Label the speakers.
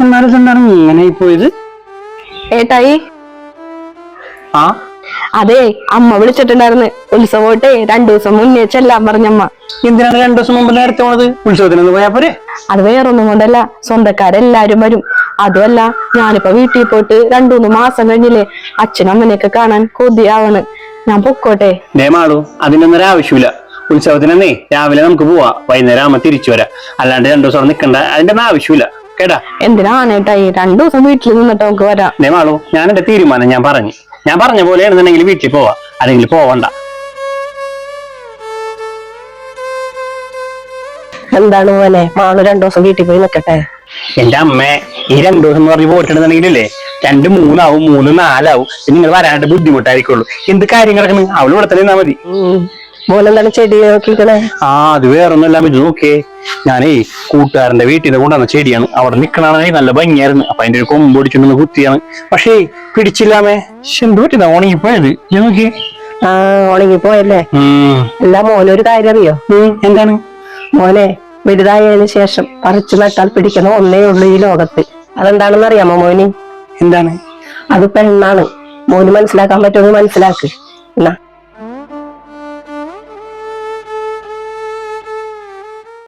Speaker 1: എന്നാലും എന്താണ് ഇങ്ങനെ പോയത്?
Speaker 2: ഏട്ടായി,
Speaker 1: ആ
Speaker 2: അതെ, അമ്മ വിളിച്ചിട്ടുണ്ടായിരുന്നു. ഉത്സവം പോട്ടെ 2 ദിവസം മുന്നേ ചെല്ലാൻ പറഞ്ഞമ്മ.
Speaker 1: എന്തിനാണ് 2 ദിവസം മുമ്പ് നേരത്തെ പോണത്? ഉത്സവത്തിനൊന്ന് പോയാ പോരെ?
Speaker 2: അത് വേറൊന്നും കൊണ്ടല്ല, സ്വന്തക്കാരെല്ലാരും വരും. അതുമല്ല, ഞാനിപ്പോ വീട്ടിൽ പോയിട്ട് 2-3 മാസം കഴിഞ്ഞില്ലേ. അച്ഛനും അമ്മനെയൊക്കെ കാണാൻ കൊതിയാവണ്. ഞാൻ പൊക്കോട്ടെ?
Speaker 1: മാളു, അതിനൊന്നും ആവശ്യമില്ല. ഉത്സവത്തിനേ രാവിലെ നമുക്ക് പോവാ, വൈകുന്നേരം ആവുമ്പോ തിരിച്ചു വരാം. അല്ലാണ്ട് 2 ദിവസം അവിടെ നിൽക്കണ്ട, അതിന്റെ ഒന്നും ആവശ്യമില്ല കേട്ടാ.
Speaker 2: എന്തിനാണേട്ടായി 2 ദിവസം വീട്ടിൽ നിന്നിട്ട് നമുക്ക് വരാം.
Speaker 1: മാളു, ഞാൻ എന്റെ തീരുമാനം ഞാൻ പറഞ്ഞ പോലെയാണെന്നുണ്ടെങ്കിൽ വീട്ടിൽ പോവാ, അല്ലെങ്കിൽ പോവണ്ട.
Speaker 2: എന്താണ് മോനെ, മാളു 2 ദിവസം വീട്ടിൽ പോയി നിൽക്കട്ടെ?
Speaker 1: എന്റെ അമ്മേ, ഈ 2 ദിവസം എന്ന് പറഞ്ഞ് പോയിട്ടുണ്ടെന്നുണ്ടെങ്കിലേ 2, 3 ആവും, 3, 4 ആവും. നിങ്ങൾ വരാനായിട്ട് ബുദ്ധിമുട്ടായിരിക്കുള്ളൂ. എന്ത് കാര്യം കിടക്കണം, അവള് ഇവിടെ തന്നെ നിന്നാ മതി.
Speaker 2: മോനെന്താണ് ചെടി നോക്കിക്കണേ?
Speaker 1: അത് വേറൊന്നുമല്ല, ഇത് നോക്കേ. ഞാനേ കൂട്ടുകാരന്റെ വീട്ടിൽ നിന്ന് കൊണ്ടുവന്ന ചെടിയാണ്. അവിടെ നിക്കണാണെങ്കിൽ നല്ല ഭംഗിയായിരുന്നു. അപ്പൊ അതിന്റെ ഒരു കൊമ്പ് പൊടിച്ചൊന്ന് കുത്തിയാണ്. പക്ഷേ പിടിച്ചില്ലാമേ. എന്ത് പറ്റുന്ന ഉണങ്ങിപ്പോയത്? ഞാൻ നോക്കിയേ.
Speaker 2: ഉണങ്ങിപ്പോയല്ലേ? അല്ല മോനൊരു കാര്യം അറിയോ?
Speaker 1: എന്താണ്?
Speaker 2: മോനെ, വലുതായതിനു ശേഷം പറിച്ചു നട്ടാൽ പിടിക്കുന്ന ഒന്നേ ഉള്ളൂ ഈ ലോകത്ത്. അതെന്താണെന്ന് അറിയാമോ മോന്?
Speaker 1: എന്താണ്?
Speaker 2: അത് പെണ്ണാണ്. മോന് മനസ്സിലാക്കാൻ പറ്റുമെന്ന് മനസ്സിലാക്ക്. എന്നാ